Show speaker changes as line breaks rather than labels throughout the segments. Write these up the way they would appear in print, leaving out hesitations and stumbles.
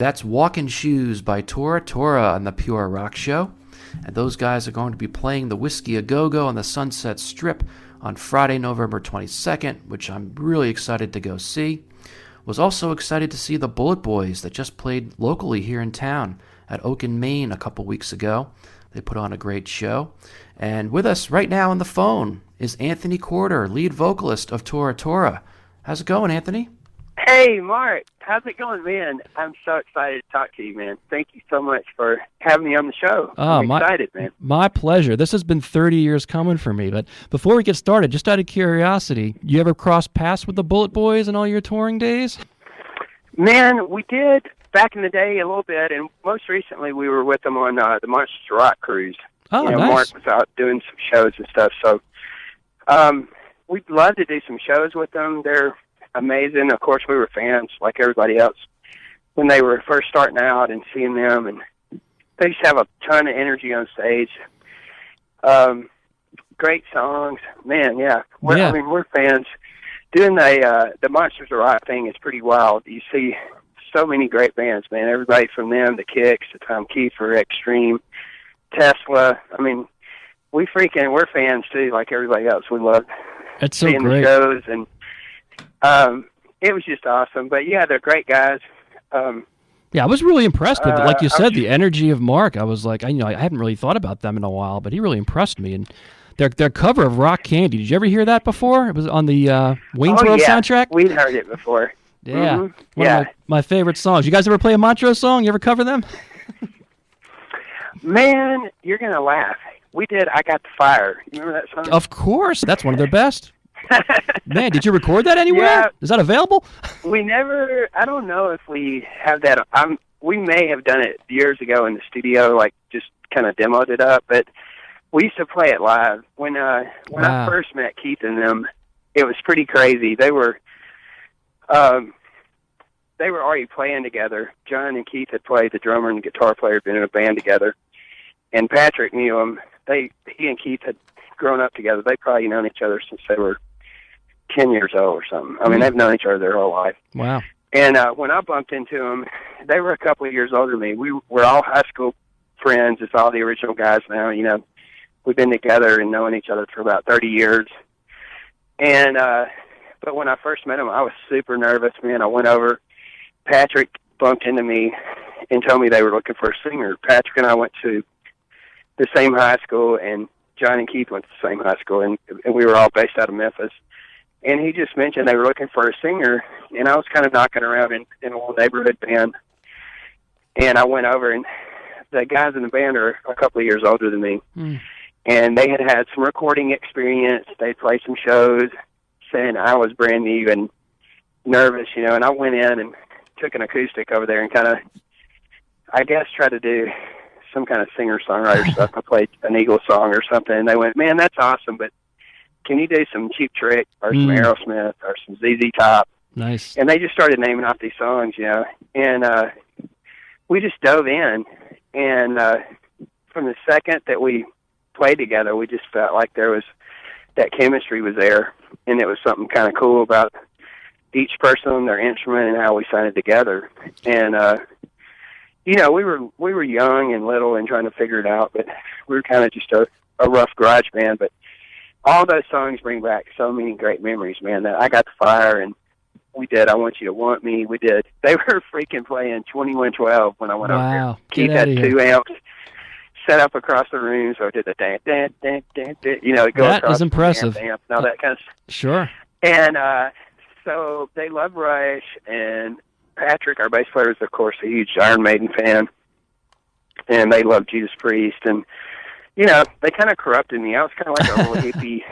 That's Walkin' Shoes by Tora Tora on the Pure Rock Show. And those guys are going to be playing the Whiskey A Go-Go on the Sunset Strip on Friday, November 22nd, which I'm really excited to go see. Was also excited to see the Bullet Boys that just played locally here in town at Oaken, Maine a couple weeks ago. They put on a great show. And with us right now on the phone is Anthony Corder, lead vocalist of Tora Tora. How's it going, Anthony?
Hey, Mark. How's it going, man? I'm so excited to talk to you, man. Thank you so much for having me on the show. I'm excited, man.
My pleasure. This has been 30 years coming for me. But before we get started, just out of curiosity, you ever cross paths with the Bullet Boys in all your touring days?
Man, we did back in the day a little bit, and most recently we were with them on the Monsters of Rock cruise.
Oh, nice.
Mark was out doing some shows and stuff, so we'd love to do some shows with them. They're amazing. Of course, we were fans like everybody else when they were first starting out and seeing them, and they just have a ton of energy on stage. Great songs, man. Yeah, I mean, we're fans. Doing the Monsters of Rock thing is pretty wild. You see so many great bands, man. Everybody from them, the Kicks, to Tom Kiefer, Extreme, Tesla. I mean, we're fans too, like everybody else. We love seeing the shows, and it was just awesome. But yeah, they're great guys.
Yeah, I was really impressed with it. Like you said, the energy of Mark. I was like, I hadn't really thought about them in a while, but he really impressed me. And their cover of Rock Candy, did you ever hear that before? It was on the Wayne's World soundtrack.
We'd heard it before.
Yeah,
mm-hmm.
One of my favorite songs. You guys ever play a Montrose song? You ever cover them?
Man, you're gonna laugh. We did. I Got the Fire. You remember that song?
Of course, that's one of their best. Man, did you record that anywhere?
Yeah.
Is that available?
We never, I don't know if we have that. We may have done it years ago in the studio, like just kind of demoed it up, but we used to play it live. When I first met Keith and them, it was pretty crazy. They were already playing together. John and Keith had played, the drummer and guitar player had been in a band together, and Patrick knew them. He and Keith had grown up together. They probably known each other since they were 10 years old or something. I mean, they've known each other their whole life.
Wow.
And when I bumped into them, they were a couple of years older than me. We were all high school friends. It's all the original guys now, We've been together and knowing each other for about 30 years. And but when I first met them, I was super nervous, man. I went over. Patrick bumped into me and told me they were looking for a singer. Patrick and I went to the same high school, and John and Keith went to the same high school, and we were all based out of Memphis. And he just mentioned they were looking for a singer, and I was kind of knocking around in a little neighborhood band. And I went over, and the guys in the band are a couple of years older than me. And they had some recording experience. They played some shows, saying I was brand new and nervous, and I went in and took an acoustic over there and kind of, I guess, tried to do some kind of singer-songwriter stuff. I played an Eagles song or something, and they went, "Man, that's awesome, but can you do some Cheap Trick or some Aerosmith or some ZZ Top?"
Nice.
And they just started naming off these songs, and we just dove in. And from the second that we played together, we just felt like that chemistry was there, and it was something kind of cool about each person, their instrument, and how we sounded together. And we were young and little and trying to figure it out, but we were kind of just a rough garage band. But all those songs bring back so many great memories, man. That I Got the Fire, and we did I Want You to Want Me. We did. They were freaking playing 2112 when I went over there. Keith had 2 amps set up across the room, so I did the dan dan dan dan dan. It goes across.
That is impressive.
The amp and all that kind of stuff.
Sure.
And so they love Rush, and Patrick, our bass player, is of course a huge Iron Maiden fan, and they love Judas Priest, and they kind of corrupted me. I was kind of like a little hippie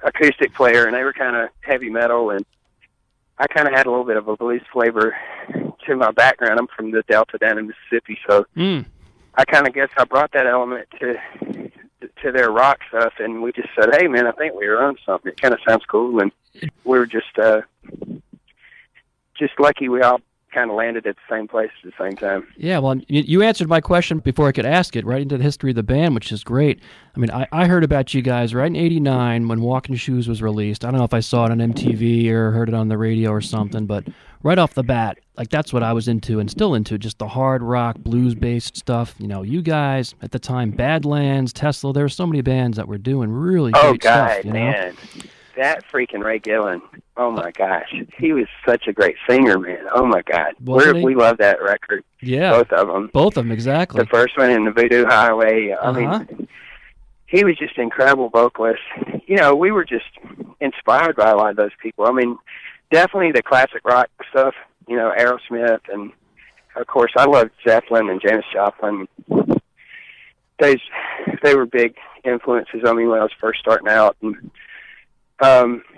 acoustic player, and they were kind of heavy metal, and I kind of had a little bit of a blues flavor to my background. I'm from the Delta down in Mississippi, so I kind of guess I brought that element to their rock stuff, and we just said, "Hey, man, I think we were on something. It kind of sounds cool," and we were just lucky we all kind of landed at the same place at the same time.
Yeah, well, you answered my question before I could ask it, right into the history of the band, which is great. I mean, I heard about you guys right in '89 when Walking Shoes was released. I don't know if I saw it on MTV or heard it on the radio or something, but right off the bat, like that's what I was into and still into, just the hard rock, blues-based stuff. You know, you guys at the time, Badlands, Tesla, there were so many bands that were doing really great stuff. You know?
Man. That freaking Ray Gillen, oh my gosh, he was such a great singer, man. Oh my God, we love that record.
Yeah, both of them, exactly.
The first one in the Voodoo Highway. I mean, he was just an incredible vocalist. You know, we were just inspired by a lot of those people. I mean, definitely the classic rock stuff. You know, Aerosmith, and of course, I loved Zeppelin and Janis Joplin. They were big influences on me when I was first starting out. And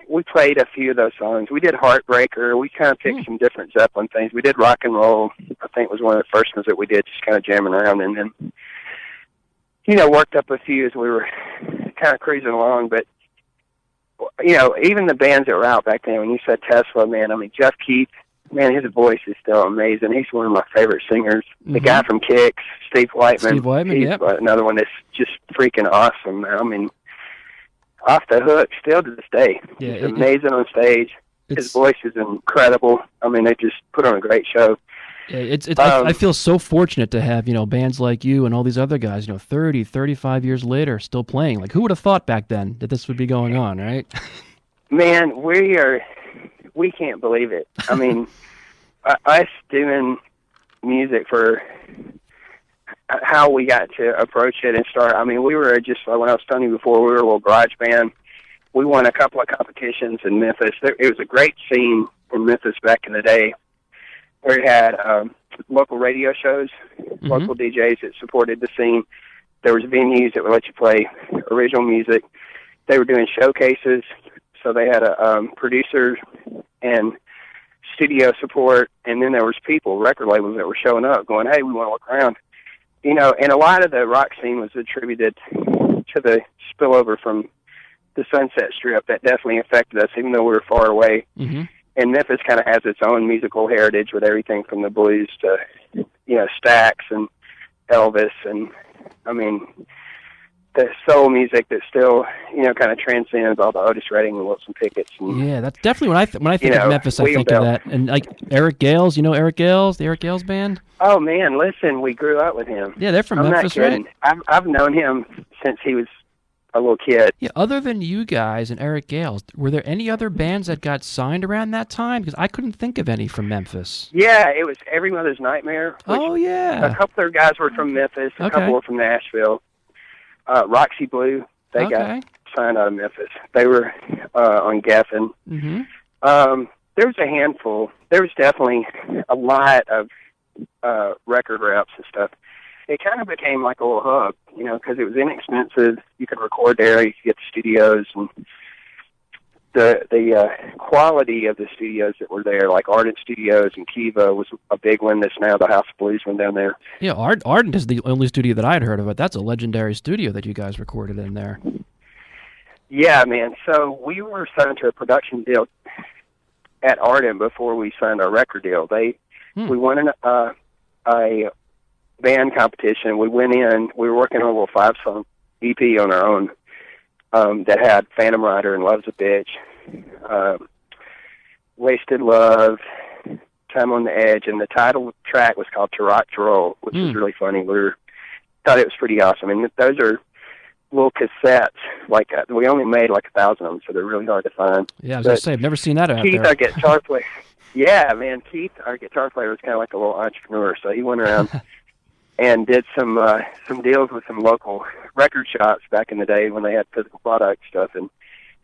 we played a few of those songs. We did Heartbreaker. We kind of picked some different Zeppelin things. We did Rock and Roll. I think was one of the first ones that we did, just kind of jamming around. And then, you know, worked up a few as we were kind of cruising along. But, you know, even the bands that were out back then, when you said Tesla, man, I mean, Jeff Keith, man, his voice is still amazing. He's one of my favorite singers. The guy from Kix, Steve Whiteman. He's another one that's just freaking awesome. I mean, off the hook still to this day. Yeah, he's amazing on stage. His voice is incredible. I mean, they just put on a great show.
Yeah, I feel so fortunate to have, you know, bands like you and all these other guys, you know, 30, 35 years later still playing. Like, who would have thought back then that this would be going on, right?
Man, we can't believe it. I mean, us doing music for how we got to approach it and start. I mean, we were just, like when I was telling you before, we were a little garage band. We won a couple of competitions in Memphis. It was a great scene in Memphis back in the day where it had local radio shows, local DJs that supported the scene. There was venues that would let you play original music. They were doing showcases, so they had a producer and studio support, and then there was people, record labels that were showing up going, hey, we want to look around. You know, and a lot of the rock scene was attributed to the spillover from the Sunset Strip. That definitely affected us, even though we were far away. And Memphis kind of has its own musical heritage with everything from the blues to, you know, Stax and Elvis. And, I mean, the soul music that still, you know, kind of transcends all the Otis Redding and Wilson Pickett's. And,
yeah, that's definitely when I think of Memphis, I think of that. And like Eric Gales, you know Eric Gales, the Eric Gales band?
Oh man, listen, we grew up with him.
Yeah, they're from Memphis, right?
I've known him since he was a little kid.
Yeah, other than you guys and Eric Gales, were there any other bands that got signed around that time? Because I couldn't think of any from Memphis.
Yeah, it was Every Mother's Nightmare.
Oh yeah.
A couple of guys were from Memphis, a couple were from Nashville. Roxy Blue, they got signed out of Memphis. They were on Geffen. There was a handful. There was definitely a lot of record reps and stuff. It kind of became like a little hub, you know, because it was inexpensive. You could record there. You could get the studios, and the quality of the studios that were there, like Ardent Studios and Kiva, was a big one. That's now the House of Blues one down there.
Yeah, Ardent is the only studio that I'd heard of. That's a legendary studio that you guys recorded in there.
Yeah, man. So we were signed to a production deal at Ardent before we signed our record deal. We won a band competition. We went in. We were working on a little 5-song EP on our own that had Phantom Rider and Love's a Bitch, Wasted Love, Time on the Edge, and the title track was called Tora Tora, which was really funny. Thought it was pretty awesome. And those are little cassettes. Like we only made like 1,000 of them, so they're really hard to find.
Yeah, I was going to say, I've never seen that out
Keith,
there.
our guitar player. Yeah, man, Keith, our guitar player, was kind of like a little entrepreneur, so he went around and did some deals with some local record shops back in the day when they had physical product stuff. And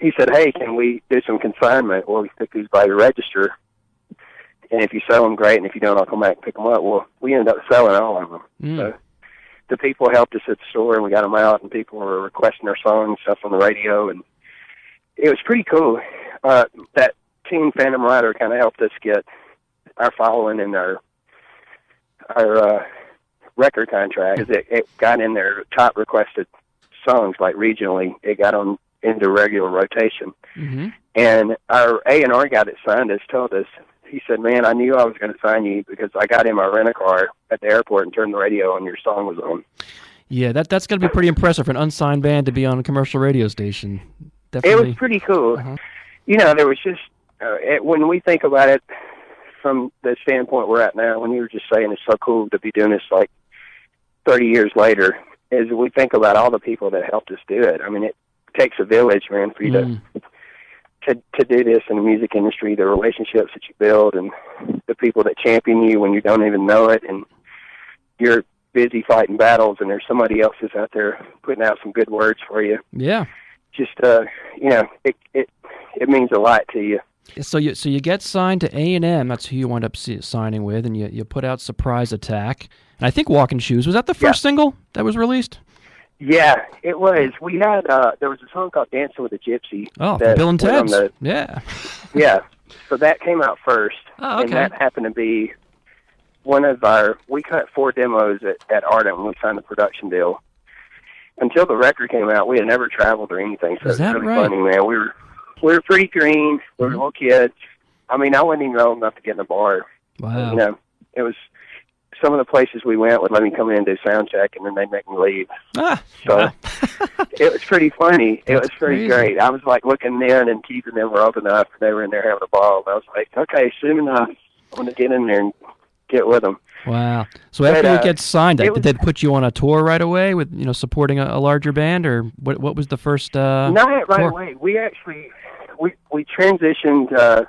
he said, hey, can we do some consignment? Well, we pick these by the register. And if you sell them, great. And if you don't, I'll come back and pick them up. Well, we ended up selling all of them. So the people helped us at the store, and we got them out, and people were requesting our songs and stuff on the radio. And it was pretty cool. That Team Phantom Rider kind of helped us get our following and our record contract. It got in their top requested songs, like regionally. It got on into regular rotation. And our A&R guy that signed us told us, he said, man, I knew I was going to sign you because I got in my rent-a-car at the airport and turned the radio on, your song was on.
Yeah, that's going to be pretty impressive for an unsigned band to be on a commercial radio station. Definitely.
It was pretty cool.
Uh-huh.
There was just, when we think about it from the standpoint we're at now, when you were just saying it's so cool to be doing this like 30 years later, is we think about all the people that helped us do it. I mean, it takes a village, man, for you to do this in the music industry, the relationships that you build and the people that champion you when you don't even know it, and you're busy fighting battles and there's somebody else who's out there putting out some good words for you.
Yeah.
Just, it means a lot to you.
So you get signed to A&M, that's who you wind up signing with, and you put out Surprise Attack. And I think Walking Shoes, was that the first single that was released?
Yeah, it was. We had, there was a song called Dancing with a Gypsy.
Oh, Bill and Ted's. Yeah.
Yeah, so that came out first.
Oh, okay.
And that happened to be one of we cut 4 demos at Ardent when we signed the production deal. Until the record came out, we had never traveled or anything, so
Is that
it was really
right?
funny, man. We were pretty green. We were little kids. I mean, I wasn't even old enough to get in a bar.
Wow.
It was some of the places we went would let me come in and do sound check, and then they'd make me leave. So it was pretty funny. It was pretty great. I was like looking in and keeping them open up, and they were in there having a ball. And I was like, okay, soon enough, I'm going to get in there and get with them.
Wow. So after you get signed, did they put you on a tour right away with supporting a larger band, or what was the first?
Not right away. We actually we transitioned.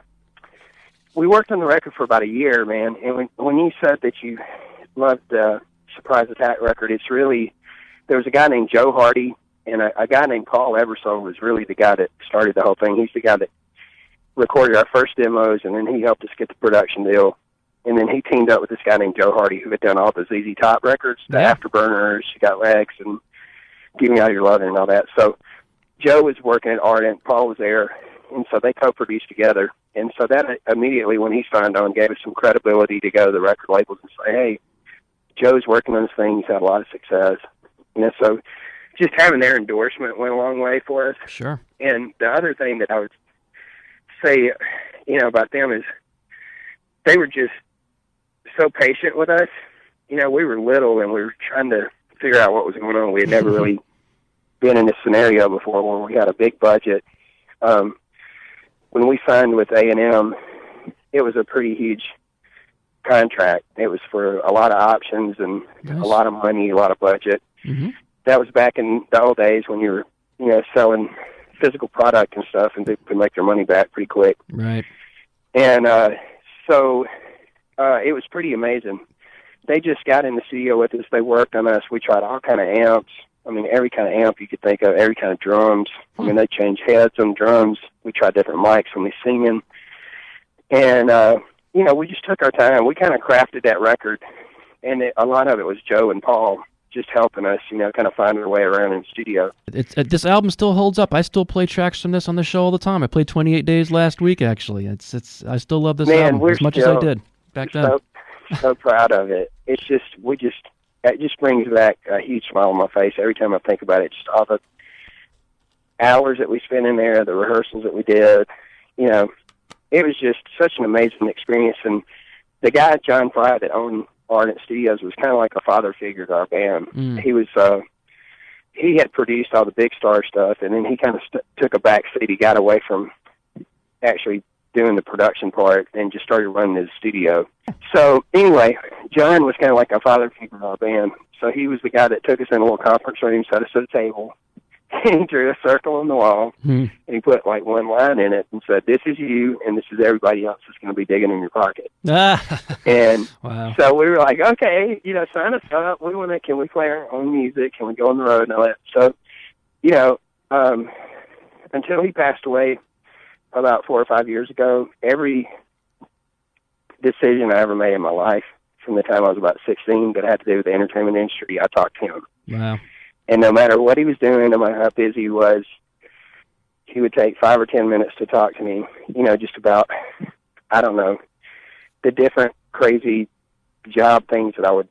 We worked on the record for about a year, man. And when you said that you loved the Surprise Attack record, it's really, there was a guy named Joe Hardy and a guy named Paul Eversole was really the guy that started the whole thing. He's the guy that recorded our first demos, and then he helped us get the production deal. And then he teamed up with this guy named Joe Hardy, who had done all the ZZ Top records, the Afterburners, You Got Legs, and Give Me All Your Lovin' and all that. So Joe was working at Ardent, Paul was there, and so they co-produced together. And so that immediately, when he signed on, gave us some credibility to go to the record labels and say, hey, Joe's working on this thing. He's had a lot of success. So just having their endorsement went a long way for us.
Sure.
And the other thing that I would say, about them is they were just so patient with us. We were little and we were trying to figure out what was going on. We had never really been in this scenario before where we had a big budget. When we signed with A&M, it was a pretty huge contract. It was for a lot of options and a lot of money, a lot of budget.
Mm-hmm.
That was back in the old days when you were, selling physical product and stuff, and people could make their money back pretty quick.
Right.
And so it was pretty amazing. They just got in the studio with us. They worked on us. We tried all kind of amps. I mean, every kind of amp you could think of, every kind of drums. I mean, they changed heads on drums. We tried different mics when we singing. And, we just took our time. We kind of crafted that record. And a lot of it was Joe and Paul just helping us, kind of find our way around in the studio.
This album still holds up. I still play tracks from this on the show all the time. I played 28 Days last week, actually. I still love this album as much as I did back then.
So proud of it. It's just, it just brings back a huge smile on my face every time I think about it. Just all the hours that we spent in there, the rehearsals that we did, it was just such an amazing experience. And the guy, John Fry, that owned Ardent Studios, was kind of like a father figure to our band. He was, he had produced all the big star stuff, and then he kind of took a back seat. He got away from actually doing the production part and just started running his studio. So anyway, John was kind of like a father figure to our band. So he was the guy that took us in a little conference room, set us at a table, and he drew a circle on the wall, and he put like one line in it and said, this is you, and this is everybody else that's going to be digging in your pocket. And so we were like, okay, sign us up. Can we play our own music? Can we go on the road and all that? So, until he passed away about 4 or 5 years ago, every decision I ever made in my life from the time I was about 16 that had to do with the entertainment industry, I talked to him.
Wow.
And no matter what he was doing, no matter how busy he was, he would take 5 or 10 minutes to talk to me, just about, I don't know, the different crazy job things that I would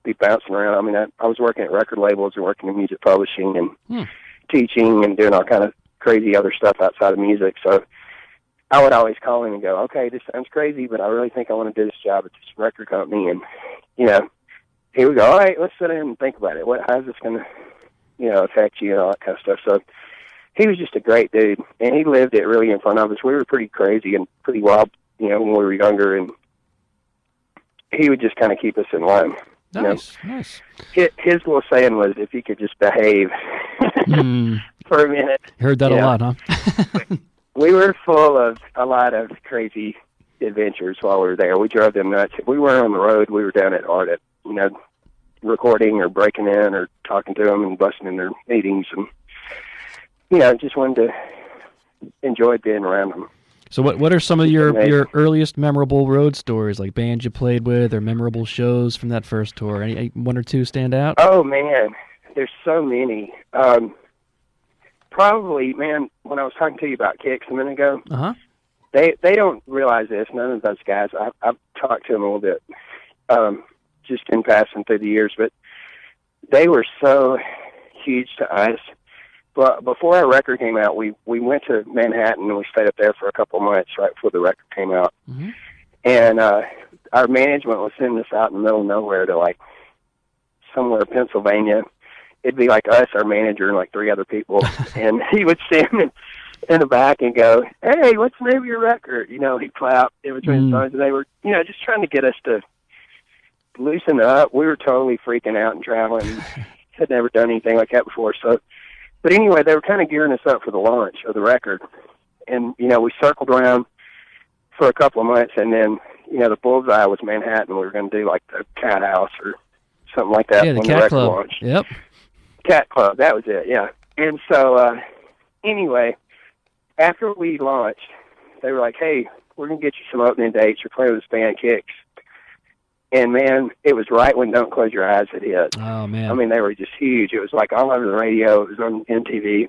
be bouncing around. I mean, I was working at record labels and working in music publishing and teaching and doing all kind of crazy other stuff outside of music. So I would always call him and go, okay, this sounds crazy, but I really think I want to do this job at this record company. And, you know, he would go, all right, let's sit down and think about it. How's this going to, you know, affect you and all that kind of stuff. So he was just a great dude, and he lived it really in front of us. We were pretty crazy and pretty wild, you know, when we were younger, and he would just kind of keep us in line.
Nice,
you know?
nice.
His little saying was, if you could just behave for a minute.
Heard that a lot, huh?
We were full of a lot of crazy adventures while we were there. We drove them nuts. If we weren't on the road, we were down at art, you know, recording or breaking in or talking to them and busting in their meetings, and you know, just wanted to enjoy being around them.
So what are some of your earliest memorable road stories, like bands you played with or memorable shows from that first tour? Any one or two stand out?
Oh man, there's so many. Probably, man, when I was talking to you about Kicks a minute ago, they don't realize this. None of those guys. I've talked to them a little bit, just in passing through the years, but they were so huge to us. But before our record came out, we went to Manhattan and we stayed up there for a couple months right before the record came out. Mm-hmm. And our management was sending us out in the middle of nowhere to like somewhere in Pennsylvania. It'd be like us, our manager, and like three other people. And he would stand in the back and go, hey, what's the name of your record? You know, he'd clap in between songs. And they were, you know, just trying to get us to loosen up. We were totally freaking out and traveling. Had never done anything like that before. So, but anyway, they were kind of gearing us up for the launch of the record. And, you know, we circled around for a couple of months. And then, you know, the bullseye was Manhattan. We were going to do like the Cat House or something like that.
Yeah, the
when
Cat
the record
Club.
launched.
Yep.
Cat Club, that was it, yeah. And so, anyway, after we launched, they were like, hey, we're going to get you some opening dates. You're playing with this band, Kicks. And, man, it was right when Don't Close Your Eyes had hit.
Oh, man.
I mean, they were just huge. It was like all over the radio. It was on MTV.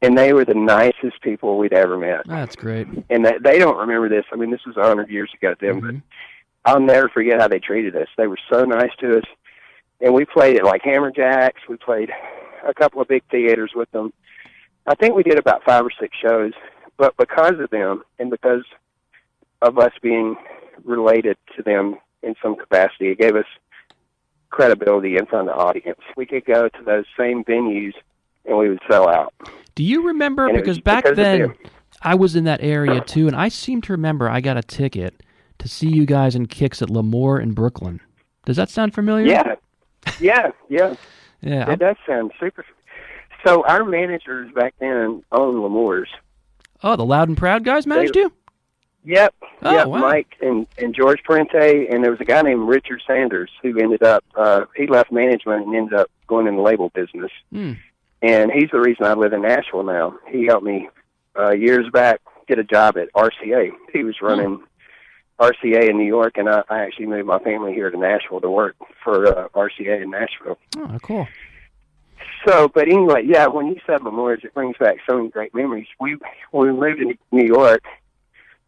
And they were the nicest people we'd ever met.
That's great.
And they don't remember this. I mean, this was 100 years ago to them, but I'll never forget how they treated us. They were so nice to us. And we played at like Hammerjacks. We played a couple of big theaters with them. I think we did about 5 or 6 shows. But because of them and because of us being related to them in some capacity, it gave us credibility in front of the audience. We could go to those same venues and we would sell out.
Do you remember,
And
because back then I was in that area too, and I seem to remember I got a ticket to see you guys in Kicks at Lemoore in Brooklyn. Does that sound familiar?
Yeah.
Yeah.
It does sound super. So our managers back then owned Lemoore's.
Oh, the Loud and Proud guys managed you?
Yep.
Oh,
yep.
wow.
Mike and George Parente, and there was a guy named Richard Sanders who ended up, he left management and ended up going in the label business. And he's the reason I live in Nashville now. He helped me years back get a job at RCA. He was running RCA in New York, and I actually moved my family here to Nashville to work for RCA in Nashville.
Oh, cool.
So, but anyway, yeah, when you said Memorials, it brings back so many great memories. When we moved to New York,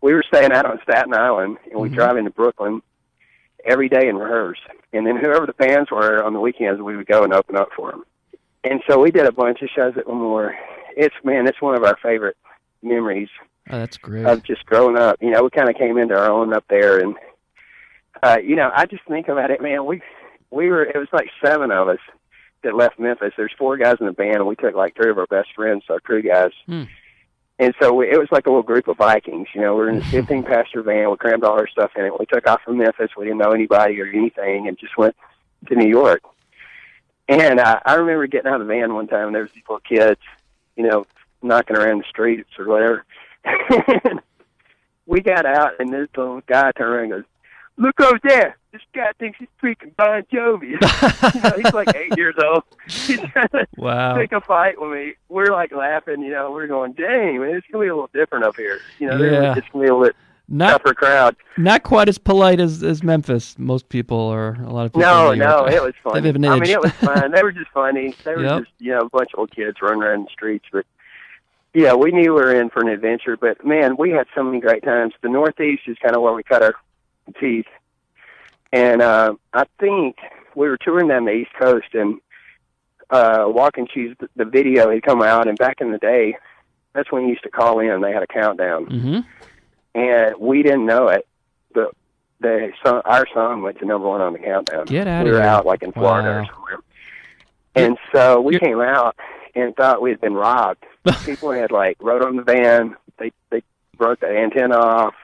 we were staying out on Staten Island, and we drive into Brooklyn every day and rehearse. And then whoever the bands were on the weekends, we would go and open up for them. And so we did a bunch of shows at Lemoore. It's one of our favorite memories.
Oh, that's great.
Of just growing up. You know, we kind of came into our own up there, and you know, I just think about it, man. We were, it was like 7 of us that left Memphis. There's 4 guys in the band, and we took like 3 of our best friends, our crew guys. And so it was like a little group of Vikings. You know, we were in a 15-passenger van. We crammed all our stuff in it. We took off from Memphis. We didn't know anybody or anything, and just went to New York. And I remember getting out of the van one time, and there was these little kids, you know, knocking around the streets or whatever. We got out, and this little guy turned around and goes, "Look over there. This guy thinks he's freaking Bon Jovi." You know, he's like 8 years old. He's trying to pick a fight with me. We're like laughing, you know. We're going, dang, man, it's going to be a little different up here. You know, it's going to be a little bit tougher crowd.
Not quite as polite as Memphis, most people, or a lot of people.
No, it was funny.
I mean,
it was fun. They were just funny. They were just, you know, a bunch of old kids running around the streets. But, yeah, we knew we were in for an adventure. But, man, we had so many great times. The Northeast is kind of where we cut our teeth. And I think we were touring down the East Coast, and Walk and Cheese, the video had come out. And back in the day, that's when you used to call in. They had a countdown. and we didn't know it, but our song went to number 1 on the countdown.
Get out of
here. We were
here.
out like in Florida or somewhere. And so we came out and thought we had been robbed. People had like wrote on the van. They broke the antenna off.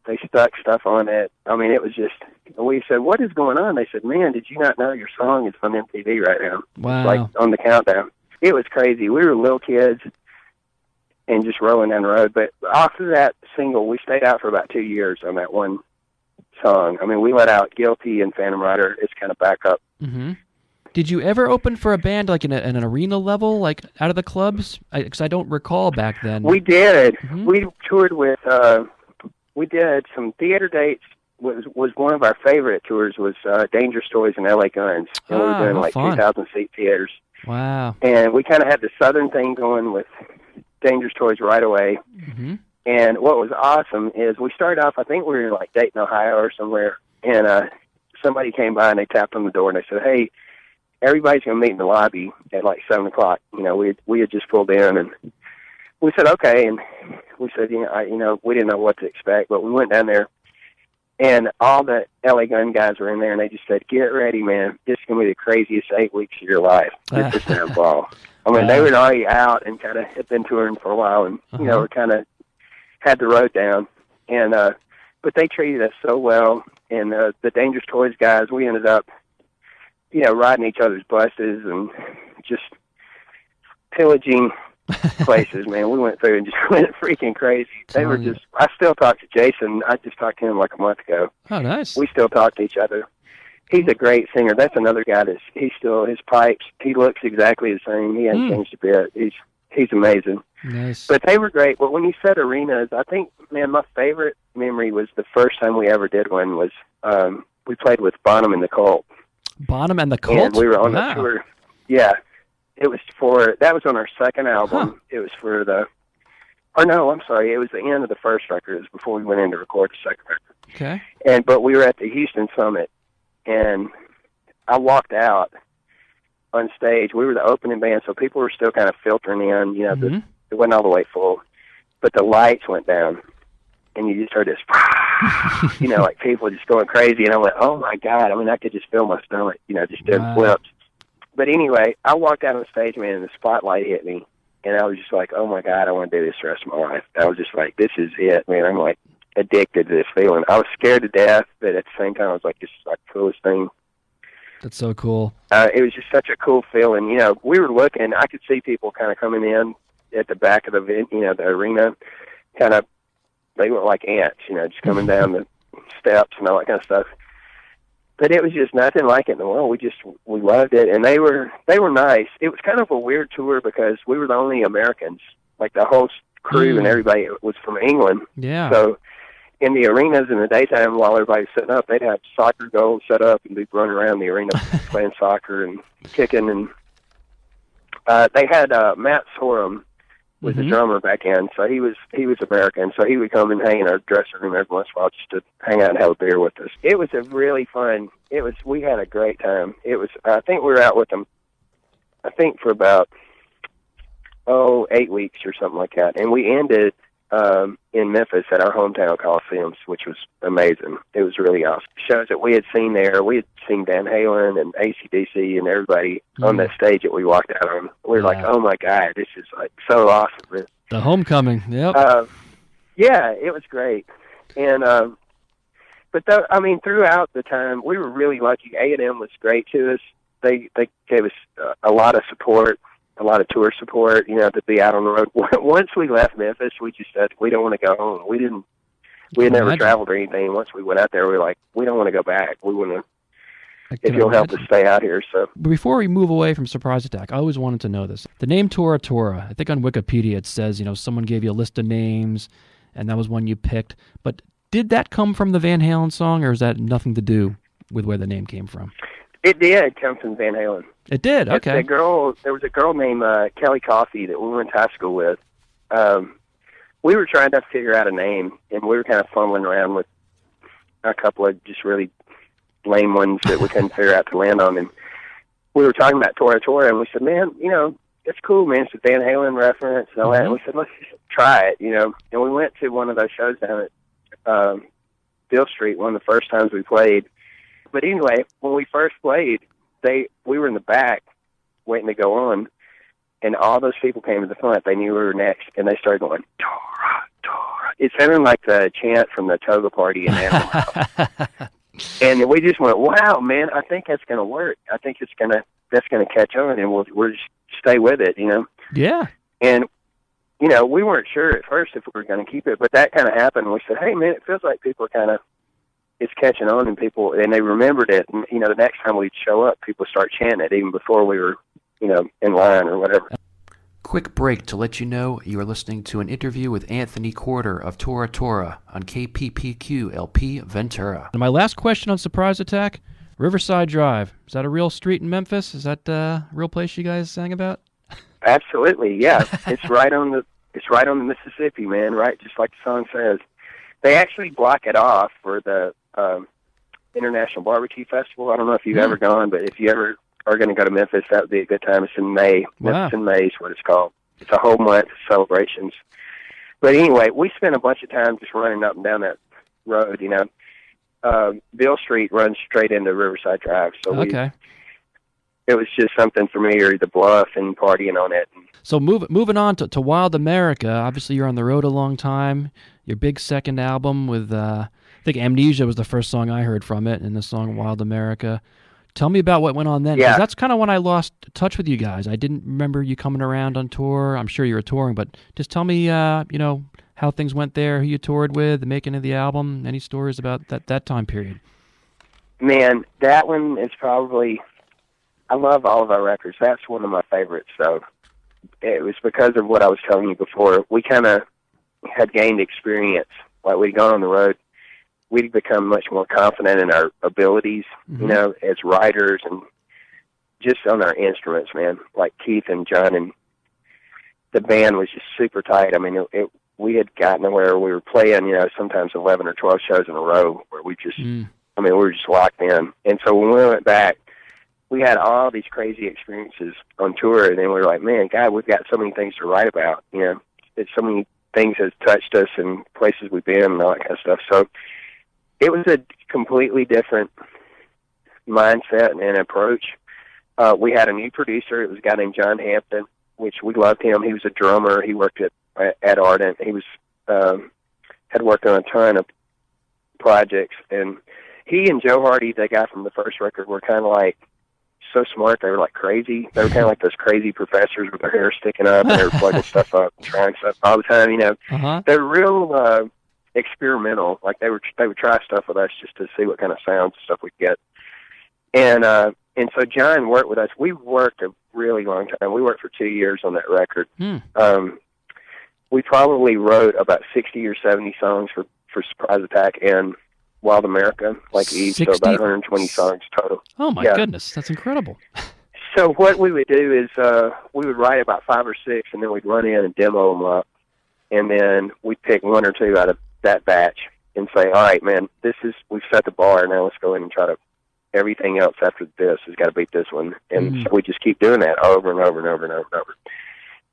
They stuck stuff on it. I mean, it was just. We said, "What is going on?" They said, "Man, did you not know your song is on MTV right now?
Wow.
It's like on the countdown." It was crazy. We were little kids and just rolling down the road. But after that single, we stayed out for about 2 years on that one song. I mean, we let out "Guilty" and "Phantom Rider" as kind of backup.
Mm-hmm. Did you ever open for a band like in an arena level, like out of the clubs? Because I don't recall back then.
We did.
Mm-hmm.
We toured with. We did some theater dates. Was one of our favorite tours was Dangerous Toys and LA Guns. And we were doing like 2,000 seat theaters.
Wow.
And we kind of had the southern thing going with Dangerous Toys right away.
Mm-hmm.
And what was awesome is we started off, I think we were in like Dayton, Ohio or somewhere, and somebody came by and they tapped on the door and they said, "Hey, everybody's going to meet in the lobby at like 7 o'clock. You know, we had just pulled in, and we said, okay. And we said, we didn't know what to expect, but we went down there, and all the LA Gun guys were in there, and they just said, "Get ready, man. This is going to be the craziest 8 weeks of your life. This is going to ball." I mean, they were already out and kind of had been touring for a while, and, we kind of had the road down. And but they treated us so well, and the Dangerous Toys guys, we ended up, riding each other's buses and just pillaging places, man. We went through and just went freaking crazy. They were just, I still talk to Jason. I just talked to him like a month ago.
Oh, nice.
We still talk to each other. He's a great singer. That's another guy he's still, his pipes, he looks exactly the same. He hasn't changed a bit. He's amazing.
Nice.
But they were great. But when you said arenas, I think, man, my favorite memory was the first time we ever did one was, we played with Bonham and the Cult.
Bonham and the Cult?
And we were on the tour. Yeah. It was that was on our second album. It was for it was the end of the first record. It was before we went in to record the second record.
Okay.
But we were at the Houston Summit, and I walked out on stage. We were the opening band, so people were still kind of filtering in, it wasn't all the way full, but the lights went down, and you just heard this, like people just going crazy, and I went, "Oh my God." I mean, I could just feel my stomach, just doing flips. But anyway, I walked out on stage, man, and the spotlight hit me, and I was just like, "Oh my God, I want to do this the rest of my life." I was just like, "This is it, man." I'm like addicted to this feeling. I was scared to death, but at the same time, I was like, "This is like the coolest thing."
That's so cool.
It was just such a cool feeling. We were looking, I could see people kind of coming in at the back of the arena, kind of, they were like ants, just coming down the steps and all that kind of stuff. But it was just nothing like it in the world. We loved it, and they were nice. It was kind of a weird tour because we were the only Americans. Like the whole crew and everybody was from England.
Yeah.
So in the arenas in the daytime, while everybody's sitting up, they'd have soccer goals set up and be running around the arena playing soccer and kicking. And they had Matt Sorum was the drummer back in, so he was American, so he would come and hang in our dressing room every once in a while just to hang out and have a beer with us. It was a really fun. We had a great time. I think we were out with them, I think for about 8 weeks or something like that, and we ended in Memphis at our hometown Coliseums, which was amazing. It was really awesome. Shows that we had seen there, we had seen Van Halen and AC/DC and everybody on that stage that we walked out on. We were like, "Oh my God, this is like so awesome."
The homecoming, yep.
Yeah, it was great. And but throughout the time, we were really lucky. A&M was great to us. They gave us a lot of support. A lot of tour support, to be out on the road. Once we left Memphis, we just said, we don't want to go home. We had never traveled or anything. Once we went out there, we were like, we don't want to go back. We want to, if you'll help us stay out here. So
before we move away from Surprise Attack, I always wanted to know this. The name Tora Tora, I think on Wikipedia it says, someone gave you a list of names, and that was one you picked. But did that come from the Van Halen song, or is that nothing to do with where the name came from?
It did come from Van Halen.
It did, okay.
There was a girl named Kelly Coffey that we went to high school with. We were trying to figure out a name, and we were kind of fumbling around with a couple of just really lame ones that we couldn't figure out to land on. And we were talking about Tora Tora, and we said, "Man, it's cool, man. It's a Van Halen reference and all that." And we said, "Let's just try it, And we went to one of those shows down at Bill Street one of the first times we played. But anyway, when we first played, we were in the back waiting to go on, and all those people came to the front. They knew we were next, and they started going, Tora, Tora. It sounded like the chant from the Toga Party in Animal House. And we just went, wow, man, I think that's going to work. I think that's going to catch on, and we'll just stay with it, you know?
Yeah.
And, you know, we weren't sure at first if we were going to keep it, but that kind of happened. We said, hey, man, it feels like people are it's catching on, and they remembered it. And, you know, the next time we'd show up, people start chanting it even before we were, you know, in line or whatever.
Quick break to let you know you are listening to an interview with Anthony Corder of Tora Tora on KPPQ LP Ventura.
And my last question on Surprise Attack, Riverside Drive. Is that a real street in Memphis? Is that a real place you guys sang about?
Absolutely, yeah. It's right on the Mississippi, man, right? Just like the song says. They actually block it off for the International Barbecue Festival. I don't know if you've ever gone, but if you ever are going to go to Memphis, that would be a good time. It's in May.
Wow.
Memphis in May is what it's called. It's a whole month of celebrations. But anyway, we spent a bunch of time just running up and down that road, you know. Bill Street runs straight into Riverside Drive. So
okay.
It was just something familiar, the bluff and partying on it.
So moving on to Wild America, obviously you're on the road a long time. Your big second album with, I think Amnesia was the first song I heard from it, and the song Wild America. Tell me about what went on then. 'Cause that's kind of when I lost touch with you guys. I didn't remember you coming around on tour. I'm sure you were touring, but just tell me, you know, how things went there, who you toured with, the making of the album, any stories about that time period.
Man, that one is probably, I love all of our records. That's one of my favorites. So it was because of what I was telling you before. We kind of had gained experience. Like we'd gone on the road, we'd become much more confident in our abilities, you know, as writers and just on our instruments, man. Like Keith and John, and the band was just super tight. I mean, we had gotten to where we were playing, you know, sometimes 11 or 12 shows in a row where we just, I mean, we were just locked in. And so when we went back, we had all these crazy experiences on tour, and then we were like, man, God, we've got so many things to write about, you know. It's so many things has touched us and places we've been and all that kind of stuff. So it was a completely different mindset and approach. We had a new producer. It was a guy named John Hampton, which we loved him. He was a drummer. He worked at Ardent. He was had worked on a ton of projects. And he and Joe Hardy, the guy from the first record, were kind of like so smart. They were like crazy. They were kind of like those crazy professors with their hair sticking up, and they were plugging stuff up and trying stuff all the time, you know. They're real experimental. Like they would try stuff with us just to see what kind of sounds and stuff we'd get. And so John worked with us. We worked a really long time. We worked for 2 years on that record. We probably wrote about 60 or 70 songs for Surprise Attack and Wild America, like each, so about 120 songs total.
Oh my goodness, that's incredible.
So what we would do is we would write about 5 or 6, and then we'd run in and demo them up, and then we'd pick 1 or 2 out of that batch and say, all right, man, we've set the bar, now let's go in and try to, everything else after this has got to beat this one. And so we just keep doing that over and over and over and over and over.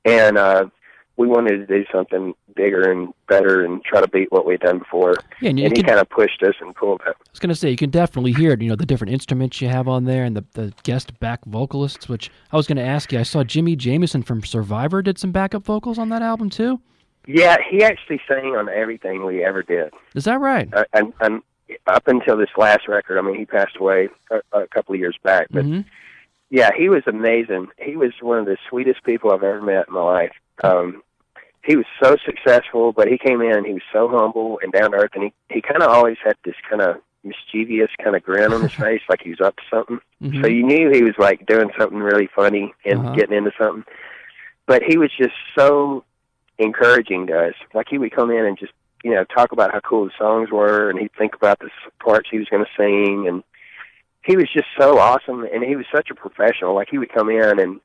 And we wanted to do something bigger and better and try to beat what we'd done before. Yeah, and he kind of pushed us and pulled us.
I was going to say, you can definitely hear it, you know, the different instruments you have on there and the guest back vocalists, which I was going to ask you. I saw Jimmy Jamison from Survivor did some backup vocals on that album too? Yeah,
he actually sang on everything we ever did.
Is that right?
And up until this last record, I mean, he passed away a couple of years back, but yeah, he was amazing. He was one of the sweetest people I've ever met in my life. He was so successful, but he came in and he was so humble and down to earth, and he kind of always had this kind of mischievous kind of grin on his face, like he was up to something. So you knew he was like doing something really funny and getting into something. But he was just so encouraging to us. Like he would come in and just, you know, talk about how cool the songs were, and he'd think about the parts he was going to sing, and he was just so awesome, and he was such a professional. Like he would come in and,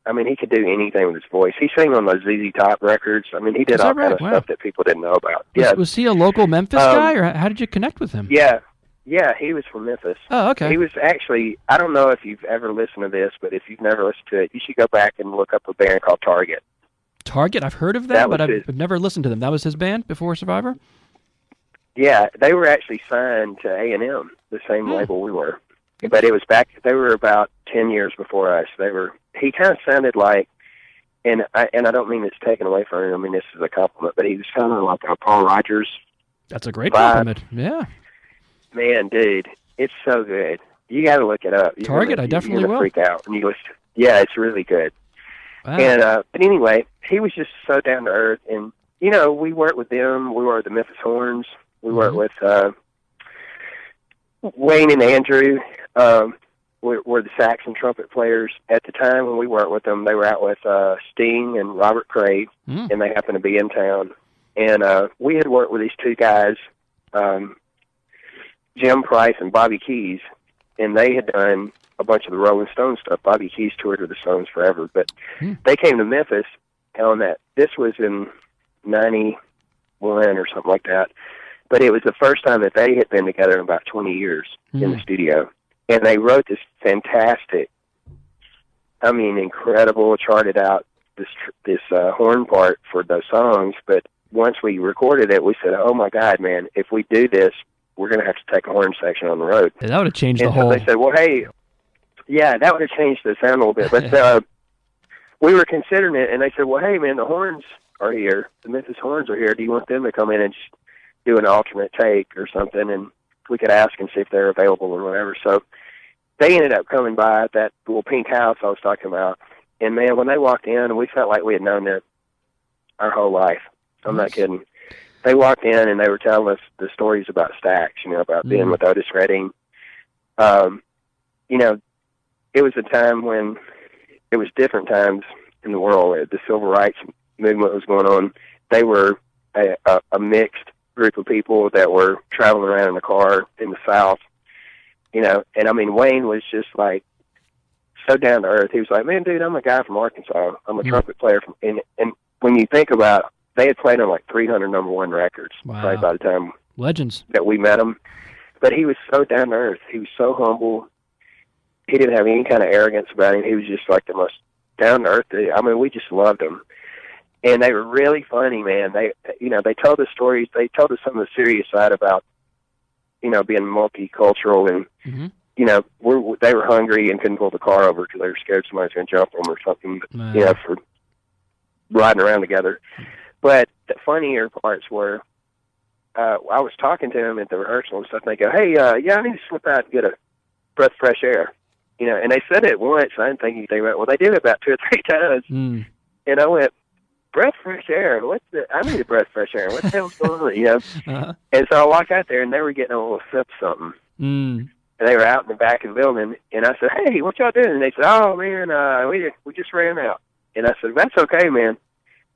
I mean, he could do anything with his voice. He sang on those ZZ Top records. I mean, he did all kind of stuff that people didn't know about.
Was he a local Memphis guy, or how did you connect with him?
Yeah, he was from Memphis.
Oh, okay.
He was actually, I don't know if you've ever listened to this, but if you've never listened to it, you should go back and look up a band called Target.
Target? I've heard of that but I've never listened to them. That was his band before Survivor?
Yeah, they were actually signed to A&M, the same label we were. But it was back, they were about 10 years before us. He kind of sounded like, and I don't mean this taken away from him, I mean this is a compliment, but he was kind of like a Paul Rogers.
That's a great
vibe.
compliment, yeah.
Man, dude, it's so good. You got to look it up.
Target, I definitely will.
Freak out when you listen. Yeah, it's really good.
Wow.
And but anyway, he was just so down to earth, and you know, we worked with them. We worked with the Memphis Horns. We worked with Wayne and Andrew. Were the sax and trumpet players at the time when we worked with them. They were out with Sting and Robert Cray, and they happened to be in town. And we had worked with these two guys, Jim Price and Bobby Keys, and they had done a bunch of the Rolling Stones stuff. Bobby Keys toured with the Stones forever, but they came to Memphis on that. This was in 91 or something like that. But it was the first time that they had been together in about 20 years in the studio. And they wrote this fantastic, I mean, incredible, charted out this horn part for those songs. But once we recorded it, we said, oh, my God, man, if we do this, we're going to have to take a horn section on the road.
Yeah, that would have changed
and
the whole...
So they said, well, hey, yeah, that would have changed the sound a little bit. But we were considering it, and they said, well, hey, man, the horns are here. The Memphis Horns are here. Do you want them to come in and just do an alternate take or something? And we could ask and see if they're available or whatever. So they ended up coming by that little pink house I was talking about. And, man, when they walked in, we felt like we had known them our whole life. I'm not kidding. They walked in, and they were telling us the stories about Stax, you know, about being with Otis Redding. You know, it was a time when it was different times in the world. The civil rights movement was going on. They were a mixed group of people that were traveling around in a car in the South, you know. And I mean, Wayne was just like so down to earth. He was like, man, dude, I'm a guy from Arkansas. I'm a trumpet player from, and when you think about, they had played on like 300 number one records right by the time
legends
that we met him. But he was so down to earth. He was so humble. He didn't have any kind of arrogance about him. He was just like the most down to earth. I mean, we just loved him. And they were really funny, man. They, you know, they told us stories. They told us some of the serious side about, you know, being multicultural and, you know, they were hungry and couldn't pull the car over because they were scared somebody was going to jump them or something, you know, for riding around together. But the funnier parts were, I was talking to them at the rehearsal and stuff, and they go, hey, yeah, I need to slip out and get a breath of fresh air. You know, and they said it once. I didn't think anything about it. Well, they did it about 2 or 3 times. And I went, breath of fresh air? I need a breath of fresh air. What the hell's going on? You know? And so I walked out there, and they were getting a little sip of something. And they were out in the back of the building, and I said, hey, what y'all doing? And they said, oh, man, we just ran out. And I said, that's okay, man.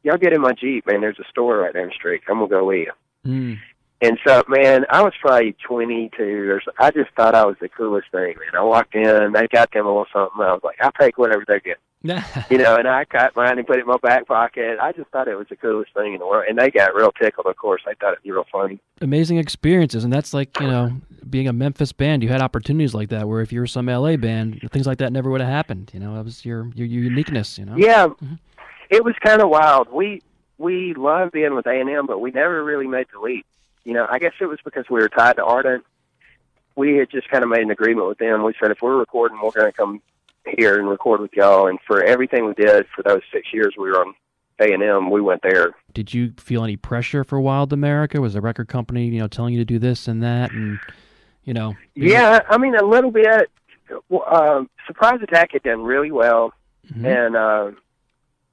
Y'all get in my Jeep, man. There's a store right down the street. I'm going to go with you. And so, man, I was probably 22 or so. I just thought I was the coolest thing, man. I walked in, they got them a little something. I was like, I'll take whatever they get. You know, and I got mine and put it in my back pocket. I just thought it was the coolest thing in the world. And they got real tickled, of course. They thought it'd be real funny.
Amazing experiences. And that's like, you know, being a Memphis band, you had opportunities like that where if you were some LA band, things like that never would have happened. You know, that was your uniqueness, you know?
Yeah. It was kind of wild. We loved being with A&M, but we never really made the leap. You know, I guess it was because we were tied to Ardent. We had just kind of made an agreement with them. We said, if we're recording, we're going to come here and record with y'all. And for everything we did for those 6 years we were on A&M, we went there. Did
you feel any pressure for Wild America? Was the record company, you know, telling you to do this and that? And, you know.
Yeah, I mean, a little bit. Surprise Attack had done really well. And,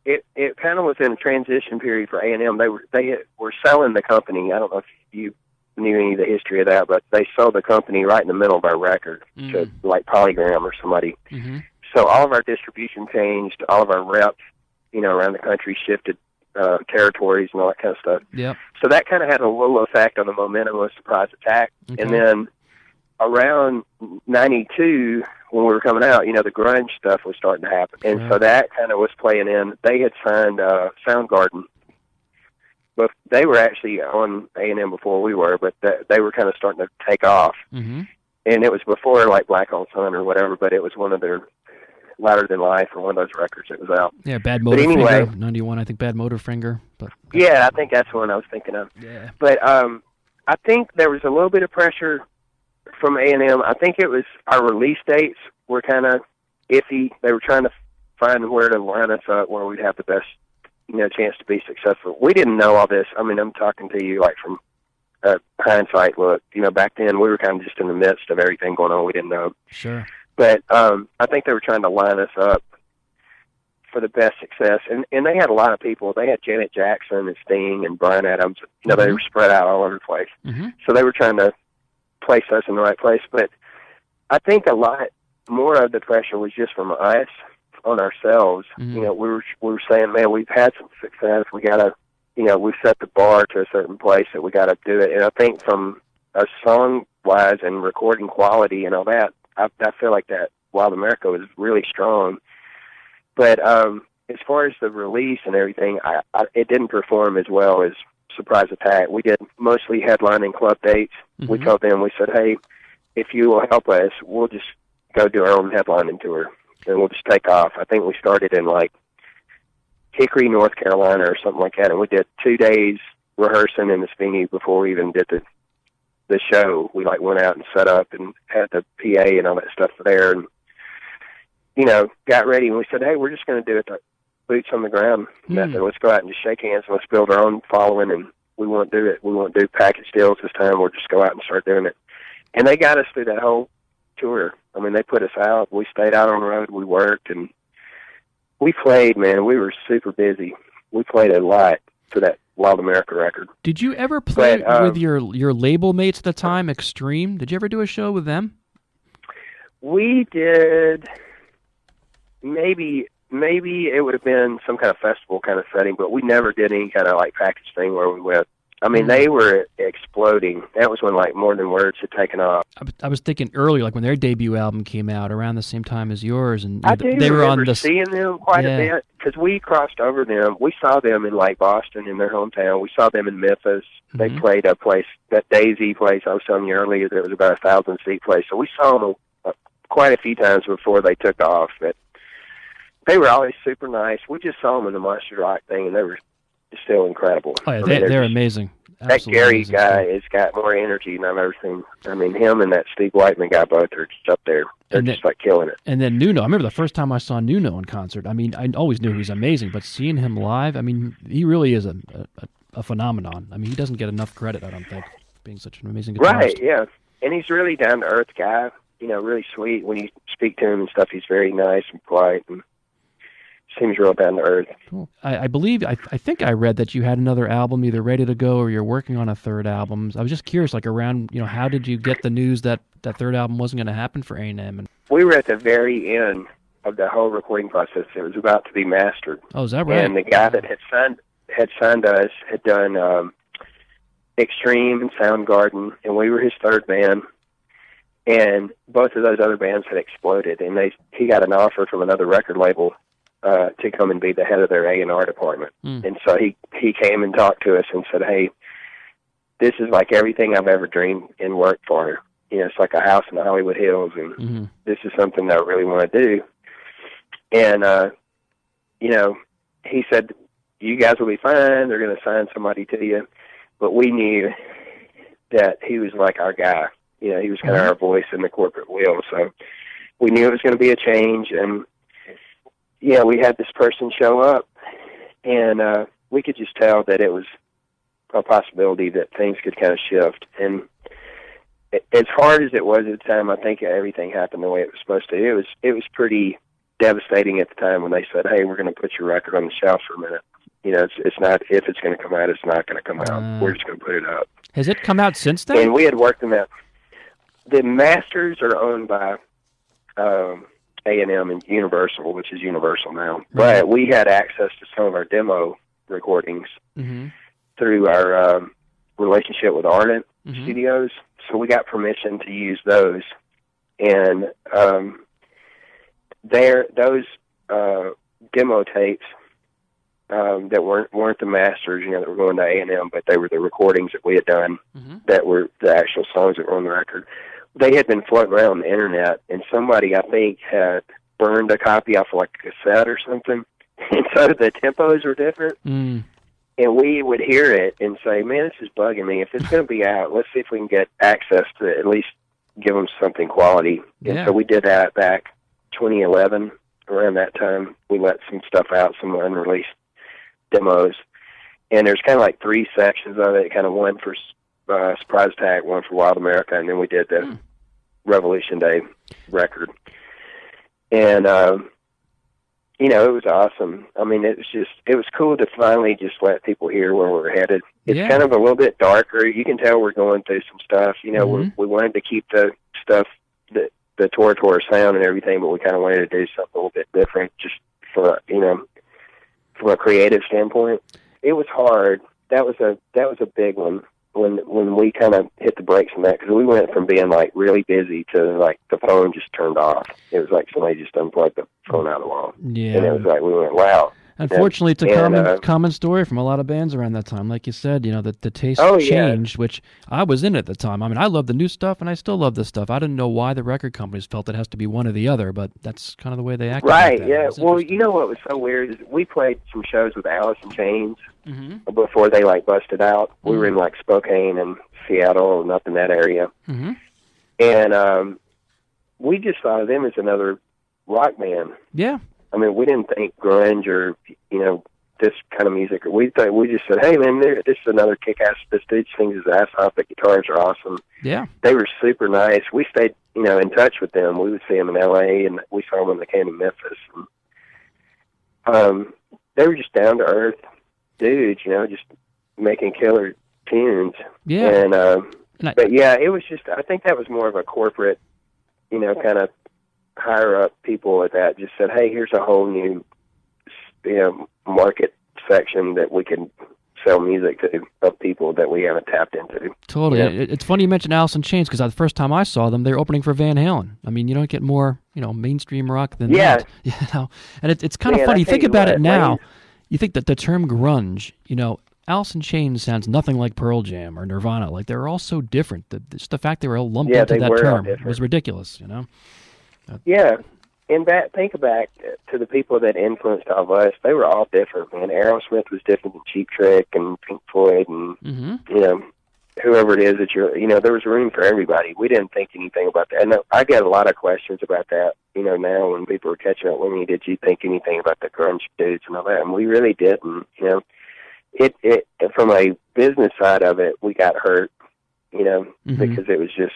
It kind of was in a transition period for A&M. They were selling the company. I don't know if you knew any of the history of that, but they sold the company right in the middle of our record to like Polygram or somebody. So all of our distribution changed. All of our reps, you know, around the country shifted territories and all that kind of stuff. So that kind of had a little effect on the momentum of Surprise Attack. And then around 92, when we were coming out, you know, the grunge stuff was starting to happen. And so that kind of was playing in. They had signed Soundgarden. But they were actually on A&M before we were, but they were kind of starting to take off. And it was before, like, Black Hole Sun or whatever, but it was one of their Louder Than Life or one of those records that was out.
Yeah, Bad Motorfinger, 91, I think, Bad Motorfinger. But
yeah, I think that's the one I was thinking of. But I think there was a little bit of pressure from A&M. I think it was our release dates were kind of iffy. They were trying to find where to line us up where we'd have the best, chance to be successful. We didn't know all this. I mean, I'm talking to you like from hindsight look. Back then we were kind of just in the midst of everything going on. We didn't know.
Sure.
But I think they were trying to line us up for the best success. And they had a lot of people. They had Janet Jackson and Sting and Bryan Adams. They were spread out all over the place.
Mm-hmm.
So they were trying to place us in the right place. But I think a lot more of the pressure was just from us on ourselves.
Mm-hmm.
We were saying, man, we've had some success. We got to, we've set the bar to a certain place that we got to do it. And I think from a song-wise and recording quality and all that, I feel like that Wild America was really strong. But as far as the release and everything, it didn't perform as well as Surprise Attack. We did mostly headlining club dates. Mm-hmm. We told them, we said, hey, if you will help us, we'll just go do our own headlining tour, and we'll just take off. I think we started in, like, Hickory, North Carolina or something like that, and we did 2 days rehearsing in this venue before we even did the show. We, went out and set up and had the PA and all that stuff there, and got ready, and we said, hey, we're just going to do it the boots on the ground method. Let's go out and just shake hands, and let's build our own following, and we won't do it. We won't do package deals this time. We'll just go out and start doing it. And they got us through that whole tour. I mean, they put us out. We stayed out on the road. We worked, and we played, man. We were super busy. We played a lot for that Wild America record.
Did you ever play with your label mates at the time, Extreme? Did you ever do a show with them?
We did. Maybe it would have been some kind of festival kind of setting, but we never did any kind of package thing where we went. I mean, they were exploding. That was when More Than Words had taken off.
I was thinking earlier, when their debut album came out around the same time as yours, and
I do
they were
remember
on
seeing them quite a bit because we crossed over them. We saw them in Boston, in their hometown. We saw them in Memphis. Mm-hmm. They played a place, that Daisy place I was telling you earlier. That was about 1,000-seat place. So we saw them quite a few times before they took off. But they were always super nice. We just saw them in the Monster Rock thing, and they were still incredible.
Oh, yeah, they're amazing.
That Gary guy has got more energy than I've ever seen. I mean, him and that Steve Whiteman guy both are just up there. They're just killing it.
And then Nuno. I remember the first time I saw Nuno in concert. I mean, I always knew he was amazing, but seeing him live, I mean, he really is a phenomenon. I mean, he doesn't get enough credit, I don't think, being such an amazing guitarist.
Right, yeah. And he's really down-to-earth guy, really sweet. When you speak to him and stuff, he's very nice and polite and seems real down to earth.
Cool. I believe, I think I read that you had another album either ready to go or you're working on a third album. I was just curious, around, how did you get the news that that third album wasn't going to happen for A&M?
We were at the very end of the whole recording process. It was about to be mastered.
Oh, is that right?
And the guy that had signed us had done Extreme and Soundgarden, and we were his third band. And both of those other bands had exploded, and he got an offer from another record label to come and be the head of their A&R department. And so he came and talked to us and said, hey, this is like everything I've ever dreamed and worked for. It's like a house in the Hollywood Hills, and this is something that I really want to do. And, he said, you guys will be fine. They're going to sign somebody to you. But we knew that he was like our guy. He was kind of our voice in the corporate wheel. So we knew it was going to be a change, and we had this person show up, and we could just tell that it was a possibility that things could kind of shift. And as hard as it was at the time, I think everything happened the way it was supposed to. It was pretty devastating at the time when they said, hey, we're going to put your record on the shelf for a minute. It's not if it's going to come out, it's not going to come out. We're just going to put it up.
Has it come out since then?
And we had worked them out. The masters are owned by A&M and Universal, which is Universal now. Right. But we had access to some of our demo recordings through our relationship with Ardent Studios. So we got permission to use those. And those demo tapes that weren't the masters, that were going to A&M, but they were the recordings that we had done that were the actual songs that were on the record. They had been floating around on the internet, and somebody, I think, had burned a copy off a cassette or something, and so the tempos were different. And we would hear it and say, man, this is bugging me. If it's going to be out, let's see if we can get access to at least give them something quality. And so we did that back 2011. Around that time, we let some stuff out, some unreleased demos. And there's kind of like 3 sections of it, kind of one for Surprise Attack, one for Wild America, and then we did the Revolution Day record. And, you know, it was awesome. I mean, it was cool to finally just let people hear where we're headed. It's kind of a little bit darker. You can tell we're going through some stuff. You know, we wanted to keep the stuff, the Tora Tora sound and everything, but we kind of wanted to do something a little bit different just for, you know, from a creative standpoint. It was hard. That was a big one when we kind of hit the brakes on that, because we went from being like really busy to like the phone just turned off. It was like somebody just unplugged the phone out of the wall. Yeah. And it was like we went, wow.
Unfortunately, it's a common story from a lot of bands around that time. Like you said, you know, the taste changed, which I was in at the time. I mean, I love the new stuff, and I still love this stuff. I didn't know why the record companies felt it has to be one or the other, but that's kind of the way they acted.
Right, yeah. Well, you know what was so weird is we played some shows with Alice in Chains before they, like, busted out. We were in, like, Spokane and Seattle and up in that area. And we just thought of them as another rock band. Yeah. I mean, we didn't think grunge or, you know, this kind of music. We just said, hey, man, this is another kick-ass. This dude sings his ass off. The guitars are awesome. Yeah. They were super nice. We stayed, you know, in touch with them. We would see them in L.A., and we saw them when they came to Memphis. And, they were just down-to-earth dudes, you know, just making killer tunes. Yeah. And, but, yeah, it was just, I think that was more of a corporate, you know, kind of higher up people at that just said, hey, here's a whole new, you know, market section that we can sell music to of people that we haven't tapped into.
Totally. Yeah. It's funny you mentioned Alice in Chains, because the first time I saw them, they were opening for Van Halen. I mean, you don't get more, you know, mainstream rock than that. You know, and it's kind of funny. You think about it now. You think that the term grunge, you know, Alice in Chains sounds nothing like Pearl Jam or Nirvana. Like, they're all so different. Just the fact they were all lumped into that term was ridiculous, you know?
Yeah, and think back to the people that influenced all of us. They were all different, man. Aerosmith was different than Cheap Trick and Pink Floyd and, you know, whoever it is that you know, there was room for everybody. We didn't think anything about that. And I get a lot of questions about that, you know, now when people are catching up with me, did you think anything about the grunge dudes and all that? And we really didn't, you know. It from a business side of it, we got hurt, you know, because it was just,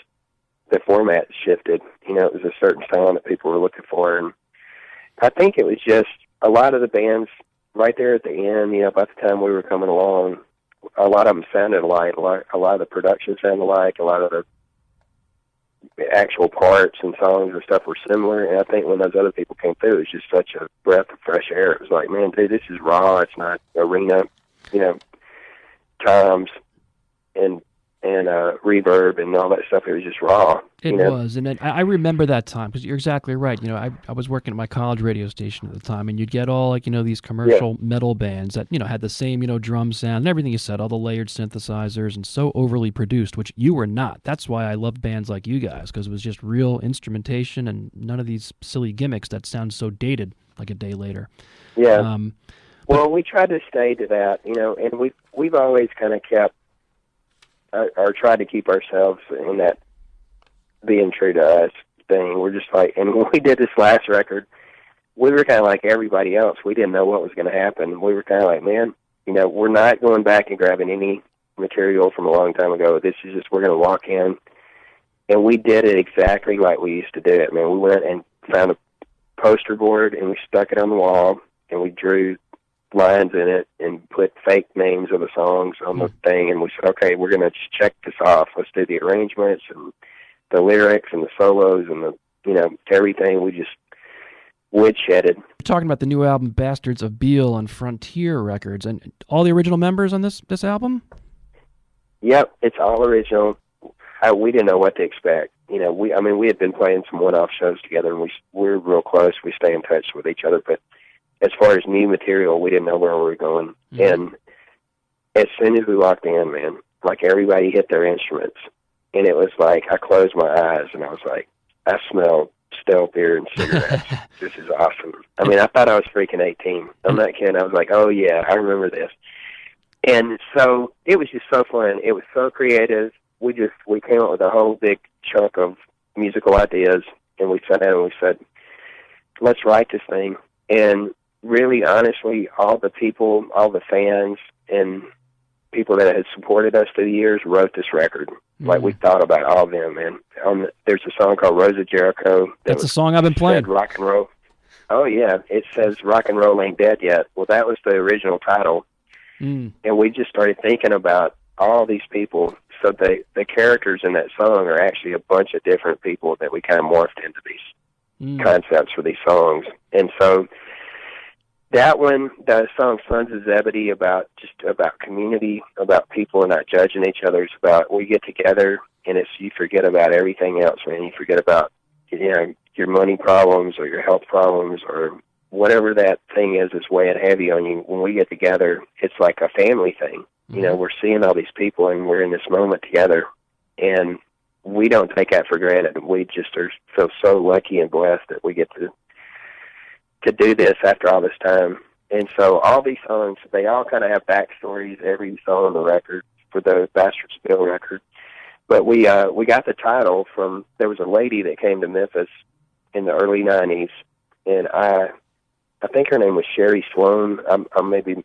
the format shifted. You know, it was a certain sound that people were looking for. And I think it was just a lot of the bands right there at the end, you know, by the time we were coming along, a lot of them sounded alike. A lot of the production sounded alike. A lot of the actual parts and songs and stuff were similar. And I think when those other people came through, it was just such a breath of fresh air. It was like, man, dude, this is raw. It's not arena, you know, times and reverb and all that stuff. It was just raw.
It was, and I remember that time, because you're exactly right. You know, I was working at my college radio station at the time, and you'd get all, like, you know, these commercial metal bands that, you know, had the same, you know, drum sound and everything you said, all the layered synthesizers, and so overly produced, which you were not. That's why I loved bands like you guys, because it was just real instrumentation and none of these silly gimmicks that sound so dated like a day later.
Yeah. Well, we tried to stay to that, you know, and we've always kind of kept or tried to keep ourselves in that being true to us thing. We're just like, and when we did this last record, we were kind of like everybody else. We didn't know what was going to happen. We were kind of like, man, you know, we're not going back and grabbing any material from a long time ago. This is just, we're going to walk in. And we did it exactly like we used to do it, man. We went and found a poster board, and we stuck it on the wall, and we drew lines in it and put fake names of the songs on the thing, and we said, okay, we're going to just check this off. Let's do the arrangements and the lyrics and the solos and the, you know, everything. We just woodshedded.
You're talking about the new album Bastards of Beale on Frontier Records, and all the original members on this album?
Yep, it's all original. We didn't know what to expect. You know, we had been playing some one-off shows together, and we're real close. We stay in touch with each other, but as far as new material, we didn't know where we were going. And as soon as we walked in, man, like, everybody hit their instruments. And it was like, I closed my eyes, and I was like, I smell stale beer and cigarettes. This is awesome. I mean, I thought I was freaking 18. I'm not kidding. I was like, oh, yeah, I remember this. And so it was just so fun. It was so creative. We came up with a whole big chunk of musical ideas, and we sat down and we said, let's write this thing. And really, honestly, all the people, all the fans, and people that had supported us through the years wrote this record. Like, we thought about all of them, man. There's a song called Rose of Jericho.
That's a song I've been playing.
Rock and roll. Oh, yeah. It says Rock and Roll Ain't Dead Yet. Well, that was the original title. And we just started thinking about all these people. So the characters in that song are actually a bunch of different people that we kind of morphed into these concepts for these songs. And so that one, the song Sons of Zebedee, about community, about people not judging each other. It's about we get together and you forget about everything else, man. You forget about, your money problems or your health problems or whatever that thing is that's weighing heavy on you. When we get together, it's like a family thing. We're seeing all these people and we're in this moment together, and we don't take that for granted. We just feel so lucky and blessed that we get to do this after all this time. And so all these songs, they all kind of have backstories, every song on the record for the Bastards Bill record. But we got the title from, there was a lady that came to Memphis in the early 90s, and I think her name was Sherry Sloan. I'm maybe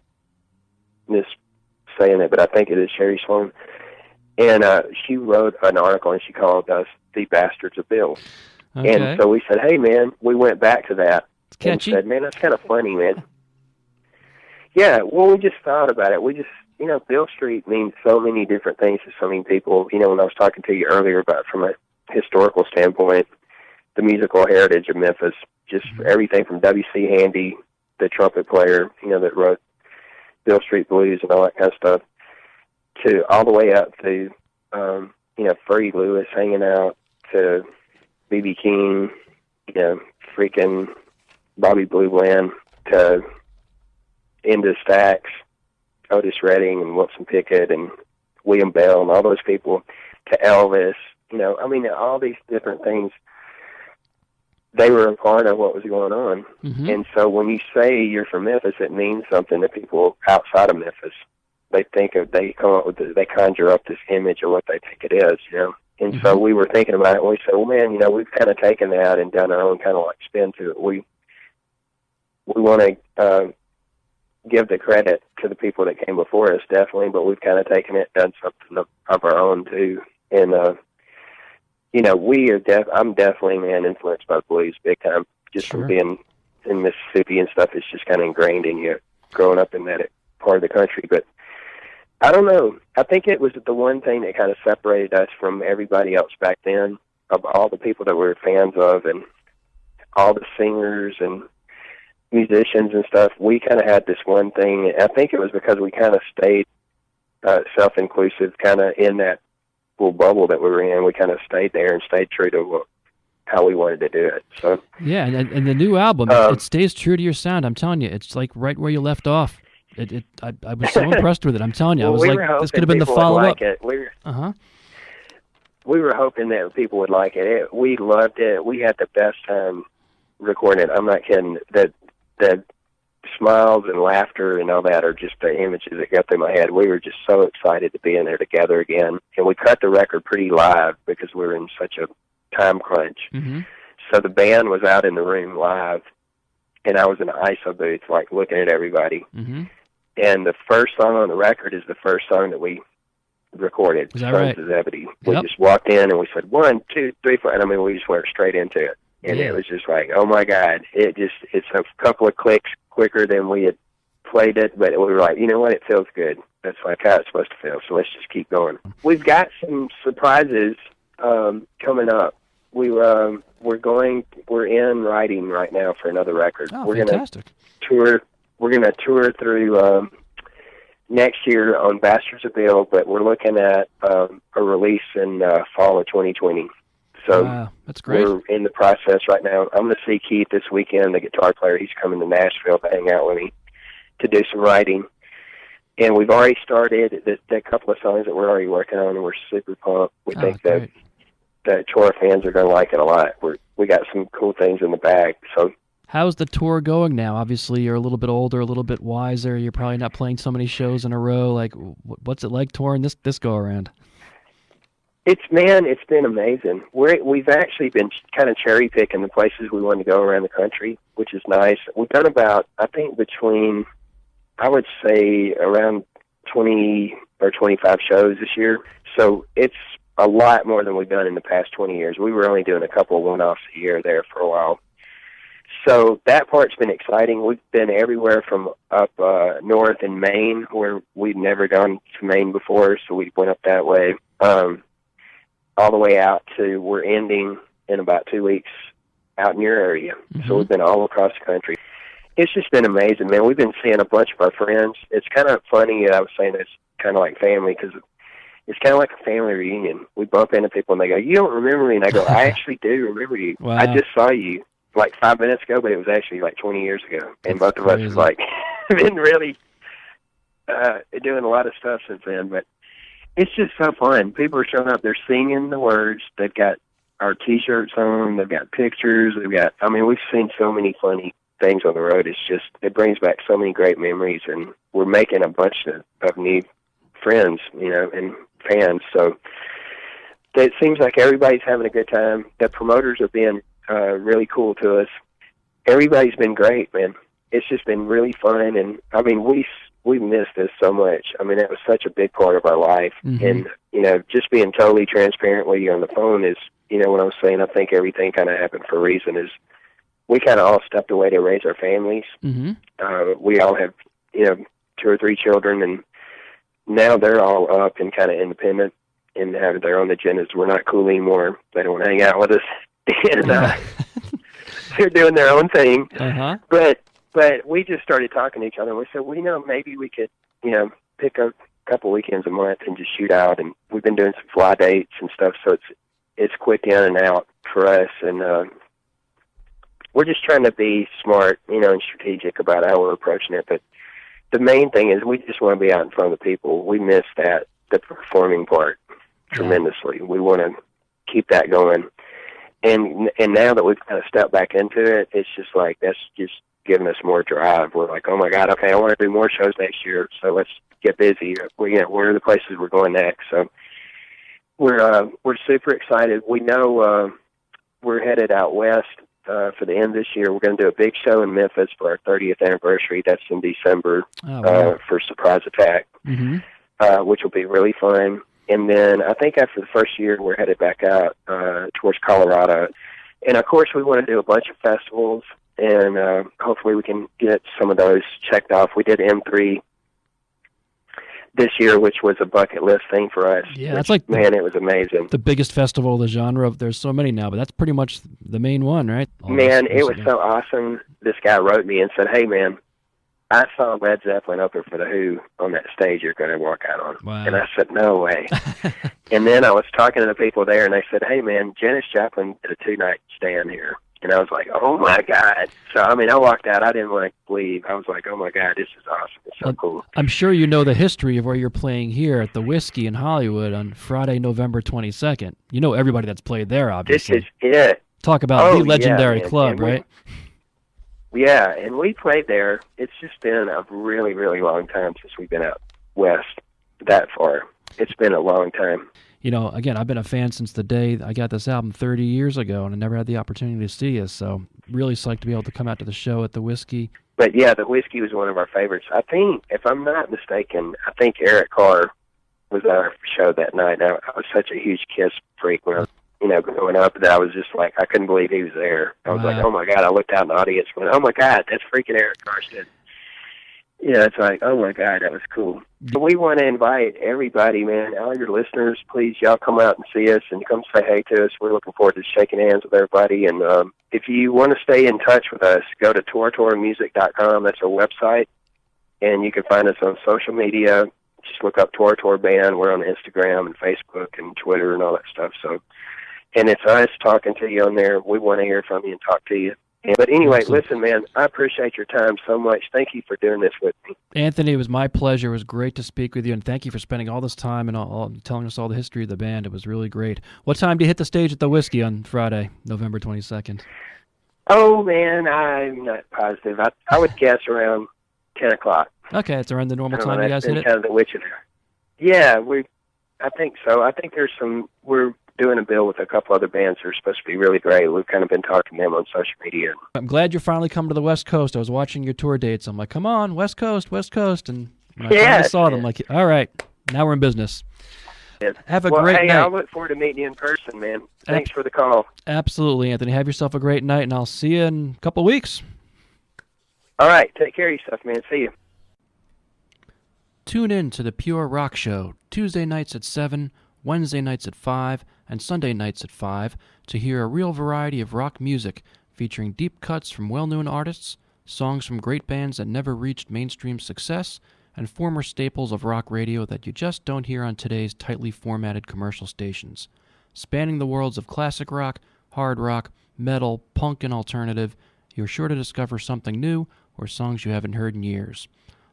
missaying it, but I think it is Sherry Sloan. And she wrote an article, and she called us the Bastards of Bill. Okay. And so we said, hey, man, we went back to that.
It's catchy.
And said, man, that's kind of funny, man. Yeah, well, we just thought about it. We just, Bill Street means so many different things to so many people. When I was talking to you earlier about from a historical standpoint, the musical heritage of Memphis, just everything from W.C. Handy, the trumpet player, that wrote Bill Street Blues and all that kind of stuff, to all the way up to, Freddie Lewis hanging out, to B.B. King, freaking Bobby Blue Bland, to into Stax, Otis Redding and Wilson Pickett and William Bell and all those people, to Elvis, all these different things. They were a part of what was going on. And so when you say you're from Memphis, it means something to people outside of Memphis. They conjure up this image of what they think it is, And so we were thinking about it, and we said, well, man, we've kind of taken that and done our own kind of like spin to it. We want to give the credit to the people that came before us, definitely, but we've kind of taken it, done something of our own too. And I'm definitely, man, influenced by blues big time, just from being in Mississippi and stuff. It's just kind of ingrained in you, growing up in that part of the country. But I don't know. I think it was the one thing that kind of separated us from everybody else back then, of all the people that we were fans of and all the singers and musicians and stuff. We kind of had this one thing. I think it was because we kind of stayed self-inclusive, kind of in that little bubble that we were in. We kind of stayed there and stayed true to how we wanted to do it. So
yeah, and the new album, it stays true to your sound. I'm telling you, it's like right where you left off. I was so impressed with it. I'm telling you, I was like, this could have been the follow-up.
We were hoping that people would like it. We loved it. We had the best time recording it. I'm not kidding. The smiles and laughter and all that are just the images that got through my head. We were just so excited to be in there together again. And we cut the record pretty live because we were in such a time crunch. So the band was out in the room live, and I was in the ISO booth, like, looking at everybody. And the first song on the record is the first song that we recorded,
Is that right?
Sons of Zebedee. We just walked in and we said, 1, 2, 3, 4, and we just went straight into it. And it was just like, oh my God, it's a couple of clicks quicker than we had played it, but we were like, you know what, it feels good. That's like how it's supposed to feel, so let's just keep going. We've got some surprises coming up. We're in writing right now for another record.
Oh,
we're
fantastic.
We're gonna tour through next year on Bastards of Bill, but we're looking at a release in fall of 2020. So
wow, that's great.
We're in the process right now. I'm going to see Keith this weekend, the guitar player. He's coming to Nashville to hang out with me to do some writing. And we've already started the couple of songs that we're already working on, and we're super pumped. We think that Tora fans are going to like it a lot. We got some cool things in the bag. So
How's the tour going now? Obviously, you're a little bit older, a little bit wiser. You're probably not playing so many shows in a row. Like, what's it like touring this go around?
It's been amazing. We've actually been kind of cherry picking the places we want to go around the country, which is nice. We've done about, I think, between, I would say, around 20 or 25 shows this year. So it's a lot more than we've done in the past 20 years. We were only doing a couple of one-offs a year there for a while. So that part's been exciting. We've been everywhere from up north in Maine, where we'd never gone to Maine before, so we went up that way. All the way out to, we're ending in about 2 weeks out in your area. Mm-hmm. So we've been all across the country. It's just been amazing, man. We've been seeing a bunch of our friends. It's kind of funny. I was saying it's kind of like family, because it's kind of like a family reunion. We bump into people and they go, "You don't remember me?" And I go, "I actually do remember you. Wow. I just saw you like 5 minutes ago, but it was actually like 20 years ago." And both of us have like been really doing a lot of stuff since then. But it's just so fun. People are showing up. They're singing the words. They've got our T-shirts on. They've got pictures. We've seen so many funny things on the road. It brings back so many great memories, and we're making a bunch of new friends, and fans. So it seems like everybody's having a good time. The promoters are being really cool to us. Everybody's been great, man. It's just been really fun, and we missed this so much. It was such a big part of our life. Mm-hmm. And, just being totally transparent with you on the phone is, when I was saying I think everything kind of happened for a reason, is we kind of all stepped away to raise our families. Mm-hmm. We all have, 2 or 3 children, and now they're all up and kind of independent and have their own agendas. We're not cool anymore. They don't hang out with us. And they're doing their own thing. Uh-huh. But we just started talking to each other, and we said, maybe we could, pick a couple weekends a month and just shoot out. And we've been doing some fly dates and stuff, so it's quick in and out for us. And we're just trying to be smart, and strategic about how we're approaching it. But the main thing is we just want to be out in front of the people. We miss the performing part tremendously. We want to keep that going. And now that we've kind of stepped back into it, it's just like, that's just giving us more drive. We're like, oh my God, okay, I want to do more shows next year, so let's get busy. Where are the places we're going next? So we're super excited. We know we're headed out west for the end of this year. We're going to do a big show in Memphis for our 30th anniversary. That's in December. Oh, wow. For Surprise Attack, mm-hmm. Which will be really fun. And then I think after the first year, we're headed back out towards Colorado. And, of course, we want to do a bunch of festivals, and hopefully we can get some of those checked off. We did M3 this year, which was a bucket list thing for us.
Yeah, that's like,
it was amazing.
The biggest festival of the genre. There's so many now, but that's pretty much the main one, right?
It was so awesome. This guy wrote me and said, "Hey, man, I saw Led Zeppelin open for The Who on that stage you're going to walk out on." Wow. And I said, "No way." And then I was talking to the people there, and they said, "Hey, man, Janis Joplin did a 2-night stand here." And I was like, "Oh, my God." So, I walked out. I didn't want to leave. I was like, "Oh, my God, this is awesome. It's so cool."
I'm sure you know the history of where you're playing here at the Whiskey in Hollywood on Friday, November 22nd. You know everybody that's played there, obviously.
This is it.
Talk about the legendary club, right?
Yeah, and we played there. It's just been a really, really long time since we've been out west that far. It's been a long time.
Again, I've been a fan since the day I got this album 30 years ago, and I never had the opportunity to see you, so really psyched to be able to come out to the show at the Whiskey.
But yeah, the Whiskey was one of our favorites. I think, if I'm not mistaken, Eric Carr was at our show that night. I was such a huge Kiss freak when I was growing up, that I was just like, I couldn't believe he was there. I was like, oh my God. I looked out in the audience and went, oh my God, that's freaking Eric Carson. It's like, oh my God, that was cool. So we want to invite everybody, man, all your listeners, please, y'all come out and see us and come say hey to us. We're looking forward to shaking hands with everybody. And if you want to stay in touch with us, go to toratoramusic.com. That's our website. And you can find us on social media. Just look up Tora Tora Band. We're on Instagram and Facebook and Twitter and all that stuff. And it's us talking to you on there. We want to hear from you and talk to you. But anyway, listen, man, I appreciate your time so much. Thank you for doing this with me.
Anthony, it was my pleasure. It was great to speak with you, and thank you for spending all this time and telling us all the history of the band. It was really great. What time do you hit the stage at the Whiskey on Friday, November 22nd?
Oh, man, I'm not positive. I would guess around 10 o'clock.
Okay, it's around the normal time you guys
That's
hit it?
kind of the witching hour. Yeah, I think so. I think we're doing a bill with a couple other bands that are supposed to be really great. We've kind of been talking to them on social media.
I'm glad you're finally coming to the West Coast. I was watching your tour dates. I'm like, come on, West Coast. And when I finally saw it, I'm like, all right, now we're in business. Have a great night.
I look forward to meeting you in person, man. Thanks for the call.
Absolutely, Anthony. Have yourself a great night, and I'll see you in a couple of weeks.
All right. Take care of yourself, man. See you.
Tune in to the Pure Rock Show Tuesday nights at 7, Wednesday nights at 5, and Sunday nights at 5 to hear a real variety of rock music featuring deep cuts from well-known artists, songs from great bands that never reached mainstream success, and former staples of rock radio that you just don't hear on today's tightly formatted commercial stations. Spanning the worlds of classic rock, hard rock, metal, punk, and alternative, you're sure to discover something new or songs you haven't heard in years.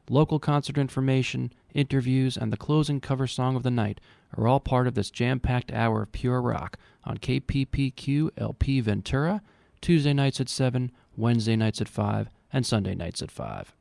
Local concert information, interviews, and the closing cover song of the night are all part of this jam-packed hour of pure rock on KPPQ LP Ventura, Tuesday nights at 7, Wednesday nights at 5, and Sunday nights at 5.